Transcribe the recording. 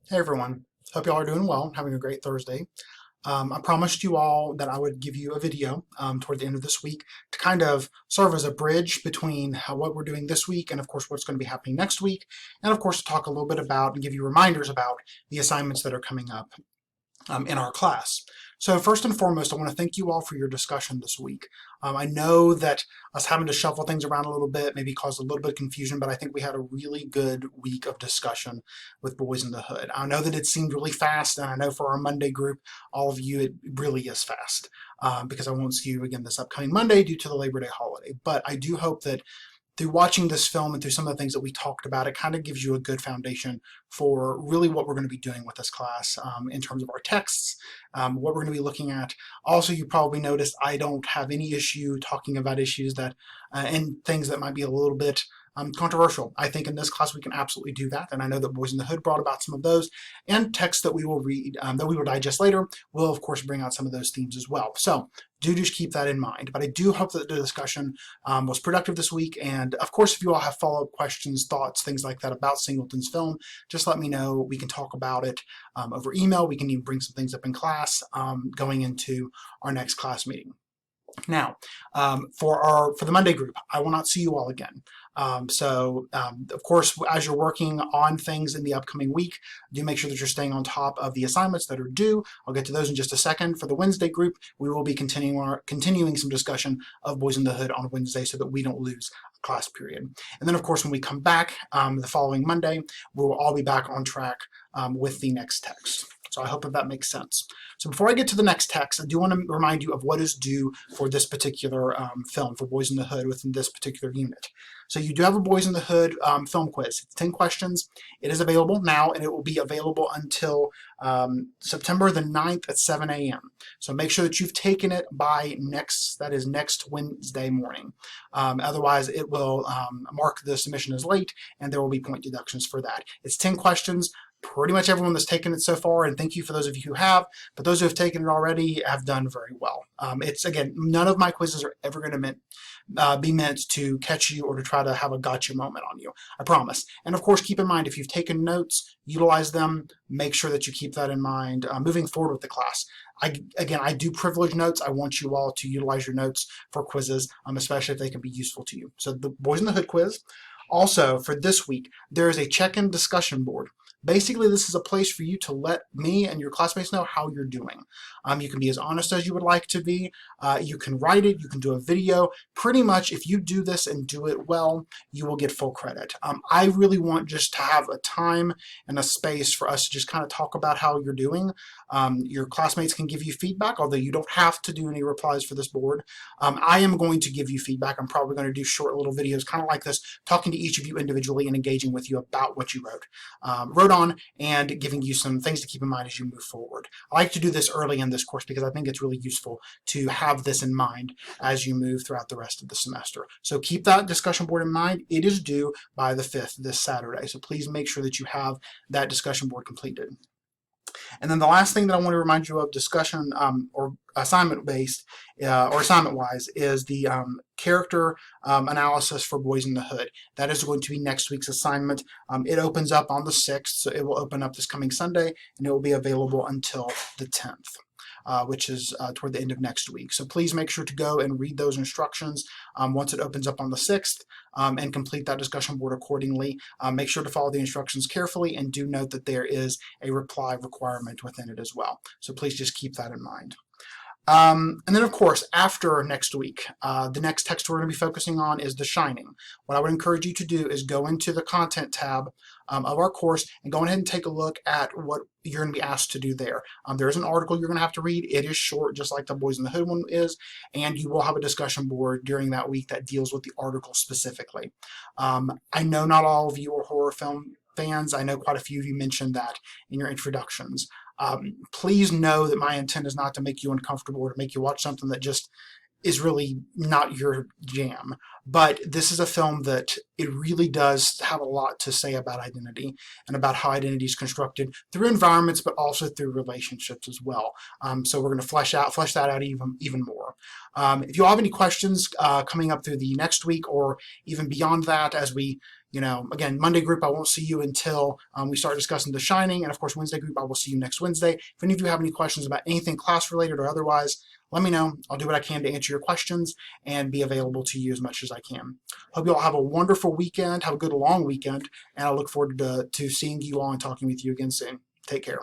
Hey everyone, hope y'all are doing well, having a great Thursday. I promised you all that I would give you a video toward the end of this week to kind of serve as a bridge between what we're doing this week and of course what's going to be happening next week, and of course to talk a little bit about and give you reminders about the assignments that are coming up in our class. So first and foremost, I want to thank you all for your discussion this week. I know that us having to shuffle things around a little bit maybe caused a little bit of confusion, but I think we had a really good week of discussion with Boys in the Hood. I know that it seemed really fast, and I know for our Monday group, all of you, it really is fast because I won't see you again this upcoming Monday due to the Labor Day holiday. But I do hope that through watching this film and through some of the things that we talked about, it kind of gives you a good foundation for really what we're going to be doing with this class in terms of our texts, what we're going to be looking at. Also, you probably noticed I don't have any issue talking about issues that and things that might be a little bit controversial. I think in this class we can absolutely do that, and I know that Boys in the Hood brought about some of those, and texts that we will read, that we will digest later, will of course bring out some of those themes as well. So do just keep that in mind. But I do hope that the discussion was productive this week, and of course if you all have follow-up questions, thoughts, things like that about Singleton's film, just let me know. We can talk about it over email. We can even bring some things up in class going into our next class meeting. Now, for the Monday group, I will not see you all again. Of course, as you're working on things in the upcoming week, do make sure that you're staying on top of the assignments that are due. I'll get to those in just a second. For the Wednesday group, we will be continuing some discussion of Boys in the Hood on Wednesday so that we don't lose a class period. And then, of course, when we come back the following Monday, we will all be back on track with the next text. So I hope that makes sense. So before I get to the next text, I do want to remind you of what is due for this particular film, for Boys in the Hood within this particular unit. So you do have a Boys in the Hood film quiz. It's 10 questions. It is available now, and it will be available until September the 9th at 7 a.m. So make sure that you've taken it by next Wednesday morning. Otherwise, it will mark the submission as late, and there will be point deductions for that. It's 10 questions. Pretty much everyone that's taken it so far, and thank you for those of you who have, but those who have taken it already have done very well. It's, again, none of my quizzes are ever going to be meant to catch you or to try to have a gotcha moment on you. I promise. And of course, keep in mind, if you've taken notes, utilize them. Make sure that you keep that in mind moving forward with the class. I do privilege notes. I want you all to utilize your notes for quizzes, especially if they can be useful to you. So the Boys in the Hood quiz. Also, for this week, there is a check-in discussion board. Basically, this is a place for you to let me and your classmates know how you're doing. You can be as honest as you would like to be. You can write it. You can do a video. Pretty much, if you do this and do it well, you will get full credit. I really want just to have a time and a space for us to just kind of talk about how you're doing. Your classmates can give you feedback, although you don't have to do any replies for this board. I am going to give you feedback. I'm probably going to do short little videos kind of like this, talking to each of you individually and engaging with you about what you wrote on, and giving you some things to keep in mind as you move forward. I like to do this early in this course because I think it's really useful to have this in mind as you move throughout the rest of the semester. So keep that discussion board in mind. It is due by the 5th, this Saturday. So please make sure that you have that discussion board completed. And then the last thing that I want to remind you of, discussion or assignment-based or assignment-wise, is the character analysis for Boys in the Hood. That is going to be next week's assignment. It opens up on the 6th, so it will open up this coming Sunday, and it will be available until the 10th. Which is toward the end of next week. So please make sure to go and read those instructions once it opens up on the 6th and complete that discussion board accordingly. Make sure to follow the instructions carefully, and do note that there is a reply requirement within it as well. So please just keep that in mind. And then, of course, after next week, the next text we're going to be focusing on is The Shining. What I would encourage you to do is go into the content tab of our course and go ahead and take a look at what you're going to be asked to do there. There is an article you're going to have to read. It is short, just like the Boys in the Hood one is, and you will have a discussion board during that week that deals with the article specifically. I know not all of you are horror film fans. I know quite a few of you mentioned that in your introductions. Please know that my intent is not to make you uncomfortable or to make you watch something that just is really not your jam. But this is a film that it really does have a lot to say about identity and about how identity is constructed through environments, but also through relationships as well. So we're going to flesh that out even more. If you have any questions coming up through the next week or even beyond that, as we Again, Monday group, I won't see you until we start discussing The Shining. And of course, Wednesday group, I will see you next Wednesday. If any of you have any questions about anything class related or otherwise, let me know. I'll do what I can to answer your questions and be available to you as much as I can. Hope you all have a wonderful weekend. Have a good long weekend. And I look forward to seeing you all and talking with you again soon. Take care.